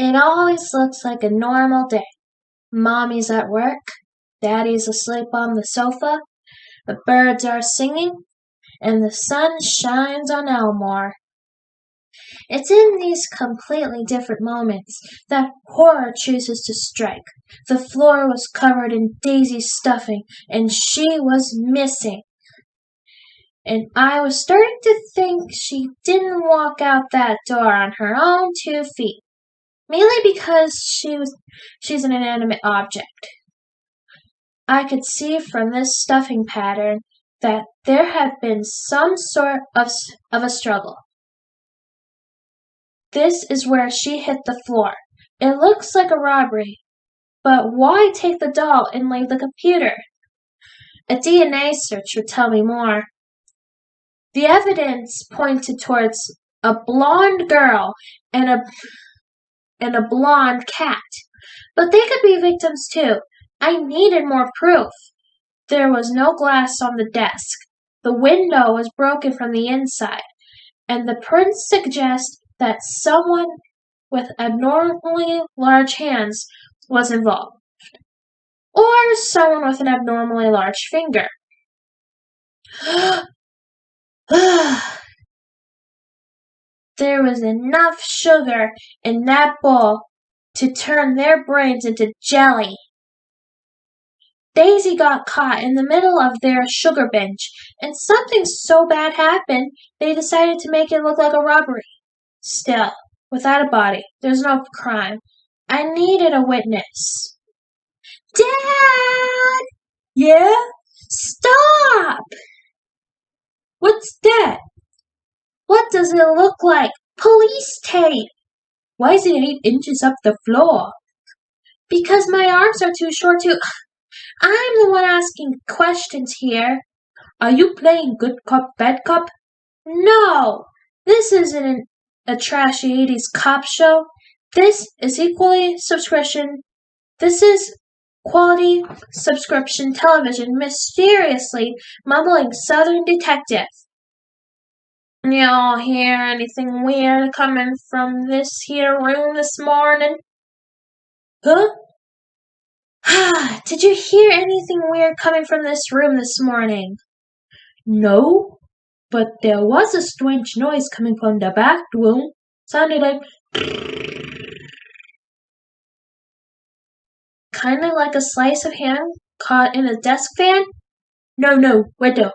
It always looks like a normal day. Mommy's at work, Daddy's asleep on the sofa, the birds are singing, and the sun shines on Elmore. It's in these completely different moments that horror chooses to strike. The floor was covered in Daisy's stuffing, and she was missing. And I was starting to think she didn't walk out that door on her own 2 feet. Mainly because she's an inanimate object. I could see from this stuffing pattern that there had been some sort of a struggle. This is where she hit the floor. It looks like a robbery, but why take the doll and leave the computer? A DNA search would tell me more. The evidence pointed towards a blonde girl and a blonde cat. But they could be victims too. I needed more proof. There was no glass on the desk. The window was broken from the inside, and the prints suggest that someone with abnormally large hands was involved. Or someone with an abnormally large finger. There was enough sugar in that bowl to turn their brains into jelly. Daisy got caught in the middle of their sugar binge, and something so bad happened they decided to make it look like a robbery. Still, without a body, there's no crime. I needed a witness. Dad! Yeah? Stop! What's that? What does it look like? Police tape! Why is it 8 inches up the floor? Because my arms are too short to... I'm the one asking questions here. Are you playing good cop, bad cop? No! This isn't a trashy 80s cop show. This is This is quality subscription television, mysteriously mumbling Southern detective. Y'all hear anything weird coming from this here room this morning? Huh? Did you hear anything weird coming from this room this morning? No, but there was a strange noise coming from the back room. Sounded like... Kinda like a slice of ham caught in a desk fan? No, window.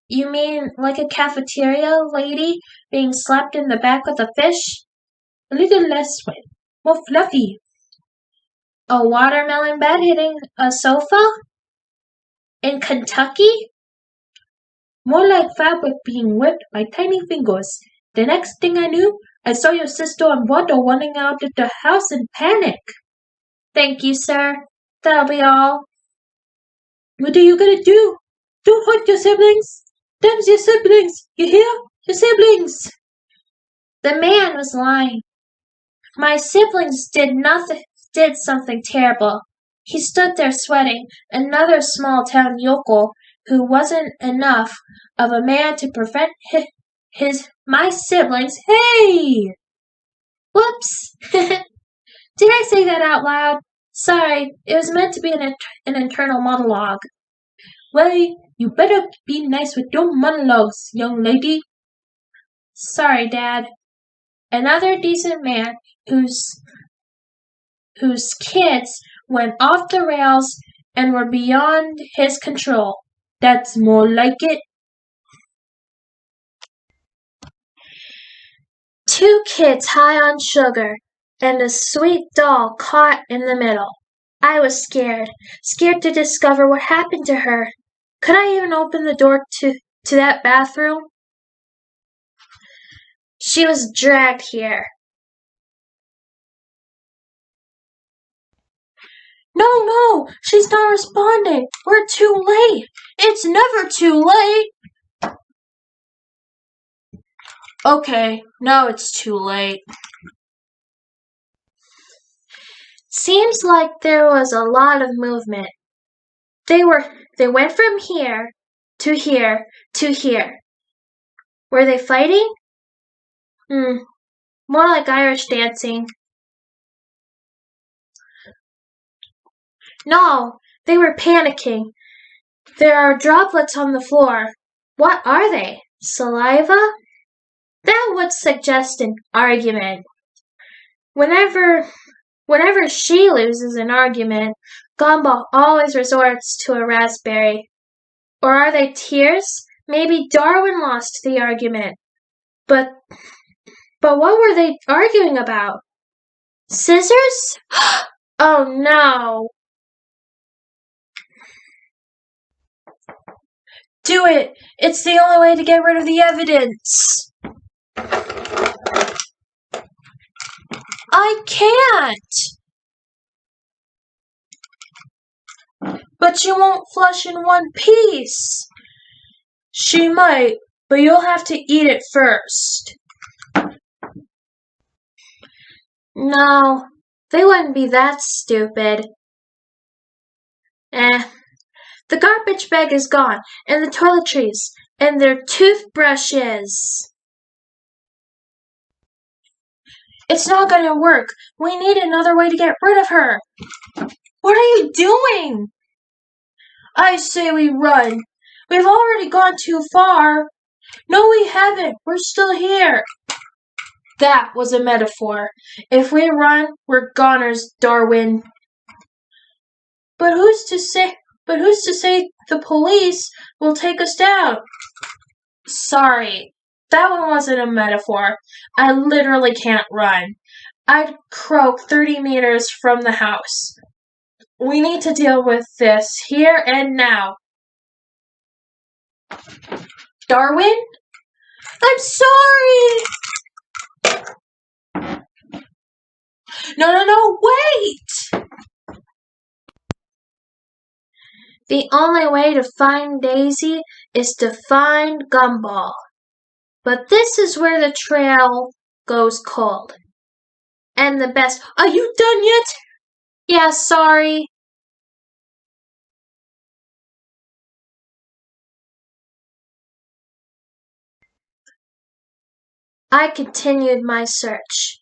You mean like a cafeteria lady being slapped in the back with a fish? A little less wet, more fluffy. A watermelon bed hitting a sofa? In Kentucky? More like fabric being whipped by tiny fingers. The next thing I knew, I saw your sister and brother running out of the house in panic. Thank you, sir. That'll be all. What are you gonna do? Don't hurt your siblings. Them's your siblings. You hear? Your siblings. The man was lying. My siblings did something terrible. He stood there sweating, another small-town yokel who wasn't enough of a man to prevent my siblings. Hey! Whoops! Did I say that out loud? Sorry, it was meant to be an internal monologue. Well, you better be nice with your monologues, young lady. Sorry, Dad. Another decent man whose kids went off the rails and were beyond his control. That's more like it. 2 kids high on sugar, and a sweet doll caught in the middle. I was scared to discover what happened to her. Could I even open the door to that bathroom? She was dragged here. No, she's not responding. We're too late. It's never too late. Okay, now it's too late. Seems like there was a lot of movement. They went from here to here to here. Were they fighting? More like Irish dancing. No, they were panicking. There are droplets on the floor. What are they? Saliva? That would suggest an argument. Whenever she loses an argument, Gumball always resorts to a raspberry. Or are they tears? Maybe Darwin lost the argument. But what were they arguing about? Scissors? Oh no. Do it! It's the only way to get rid of the evidence! I can't! But you won't flush in one piece! She might, but you'll have to eat it first. No, they wouldn't be that stupid. The garbage bag is gone, and the toiletries, and their toothbrushes. It's not gonna work. We need another way to get rid of her. What are you doing? I say we run. We've already gone too far. No, we haven't. We're still here. That was a metaphor. If we run, we're goners, Darwin. But who's to say the police will take us down? Sorry, that one wasn't a metaphor. I literally can't run. I'd croak 30 meters from the house. We need to deal with this here and now. Darwin? I'm sorry! No, wait! The only way to find Daisy is to find Gumball. But this is where the trail goes cold. And the best— Are you done yet? Yeah, sorry. I continued my search,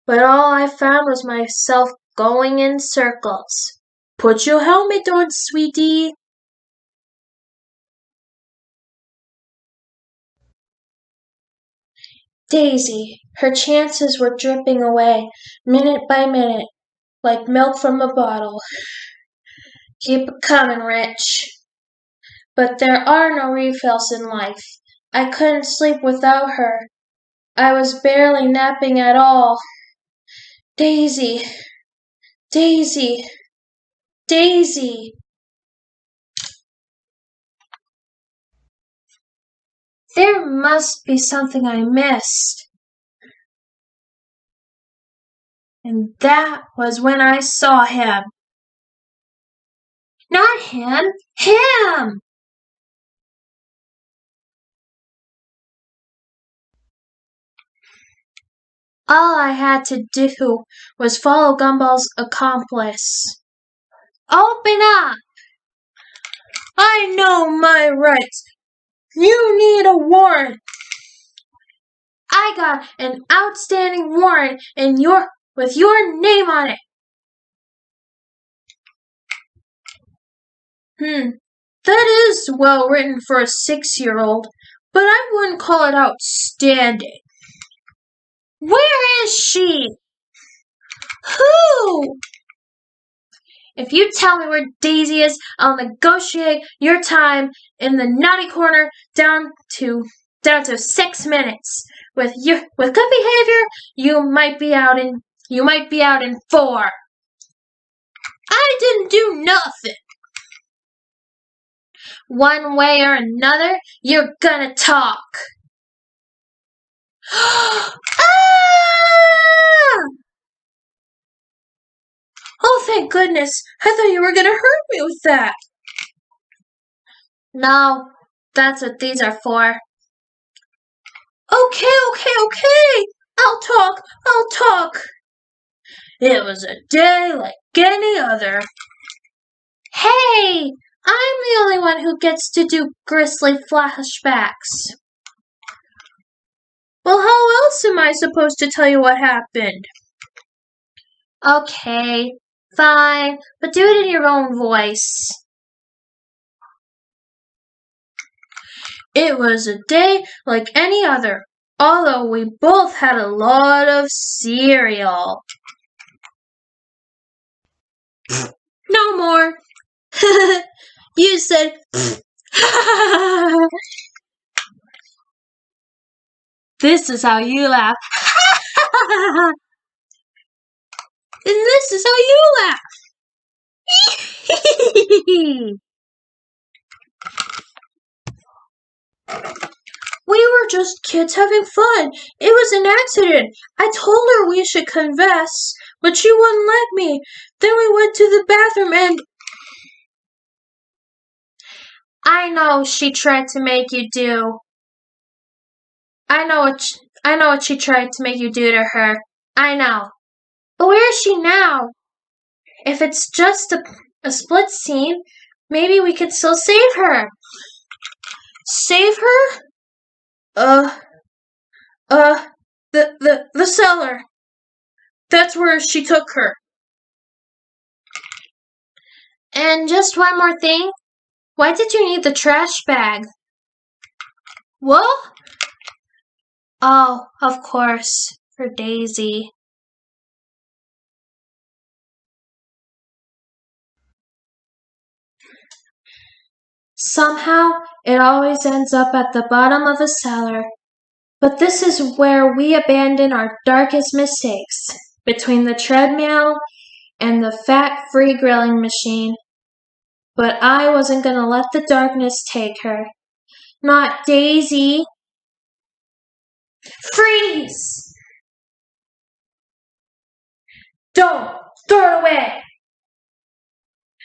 but all I found was myself going in circles. Put your helmet on, sweetie. Daisy, her chances were dripping away, minute by minute, like milk from a bottle. Keep it coming, Rich. But there are no refills in life. I couldn't sleep without her. I was barely napping at all. Daisy, Daisy, Daisy. There must be something I missed. And that was when I saw him. Not him, him! All I had to do was follow Gumball's accomplice. Open up! I know my rights. You need a warrant. I got an outstanding warrant with your name on it. That is well written for a 6-year-old, but I wouldn't call it outstanding. Where is she? Who? If you tell me where Daisy is, I'll negotiate your time in the naughty corner down to 6 minutes. With good behavior, you might be out in 4. I didn't do nothing. One way or another, you're gonna talk. Ah! Oh, thank goodness. I thought you were gonna hurt me with that. No, that's what these are for. Okay. I'll talk. It was a day like any other. Hey, I'm the only one who gets to do grisly flashbacks. Well, how else else am I supposed to tell you what happened? Okay, fine, but do it in your own voice. It was a day like any other, although we both had a lot of cereal. No more. You said this is how you laugh. And this is how you laugh. We were just kids having fun. It was an accident. I told her we should confess, but she wouldn't let me. Then we went to the bathroom and I know she tried to make you do. I know what she tried to make you do to her. I know. But where is she now? If it's just a split scene, maybe we can still save her. Save her? The cellar. That's where she took her. And just one more thing. Why did you need the trash bag? What? Oh, of course, for Daisy. Somehow, it always ends up at the bottom of a cellar. But this is where we abandon our darkest mistakes, between the treadmill and the fat-free grilling machine. But I wasn't gonna let the darkness take her. Not Daisy. Freeze! Don't! Throw it away!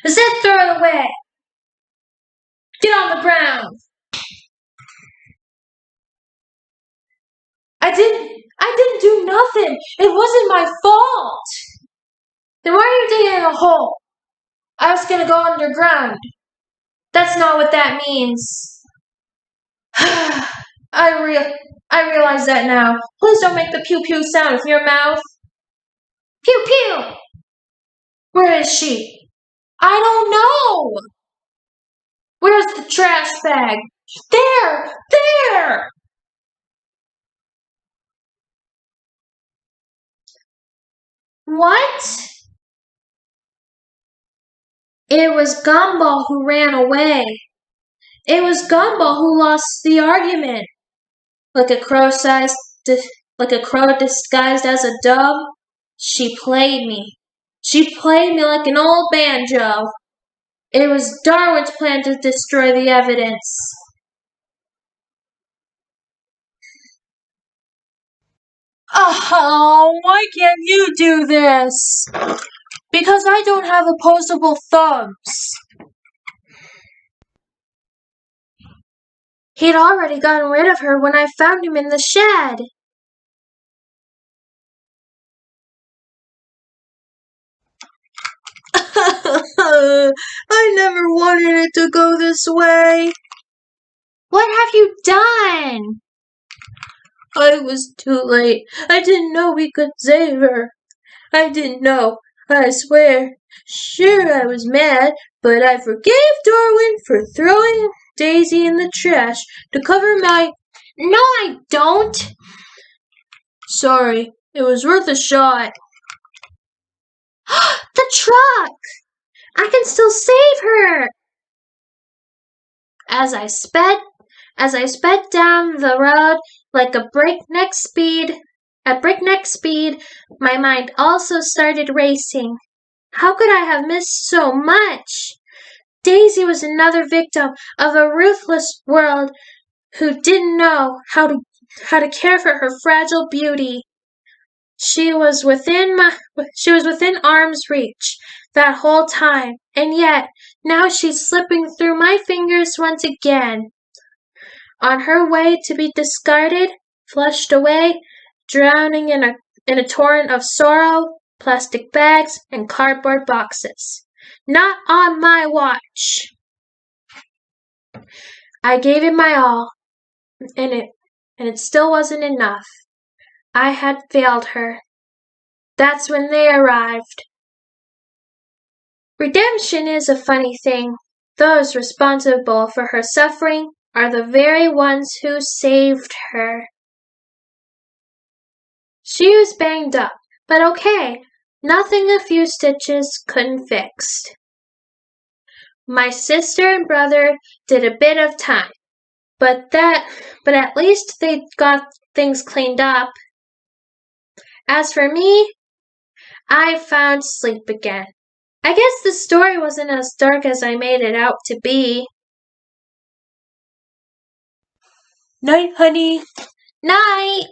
I said throw it away! Get on the ground! I didn't do nothing! It wasn't my fault! Then why are you digging a hole? I was gonna go underground. That's not what that means. I realize that now. Please don't make the pew-pew sound with your mouth. Pew-pew! Where is she? I don't know. Where's the trash bag? There! What? It was Gumball who ran away. It was Gumball who lost the argument. Like a crow disguised as a dove, she played me. She played me like an old banjo. It was Darwin's plan to destroy the evidence. Oh, why can't you do this? Because I don't have opposable thumbs. He'd already gotten rid of her when I found him in the shed. I never wanted it to go this way. What have you done? I was too late. I didn't know we could save her. I didn't know. I swear. Sure, I was mad, but I forgave Darwin for throwing Daisy in the trash to cover my... No, I don't. Sorry, it was worth a shot. The truck! I can still save her! As I sped down the road at breakneck speed, my mind also started racing. How could I have missed so much? Daisy was another victim of a ruthless world who didn't know how to care for her fragile beauty. She was within arm's reach that whole time, and yet now she's slipping through my fingers once again. On her way to be discarded, flushed away, drowning in a torrent of sorrow, plastic bags, and cardboard boxes. Not on my watch. I gave it my all, and it still wasn't enough. I had failed her. That's when they arrived. Redemption is a funny thing. Those responsible for her suffering are the very ones who saved her. She was banged up, but okay. Nothing a few stitches couldn't fix. My sister and brother did a bit of time, but at least they got things cleaned up. As for me, I found sleep again. I guess the story wasn't as dark as I made it out to be. Night, honey. Night!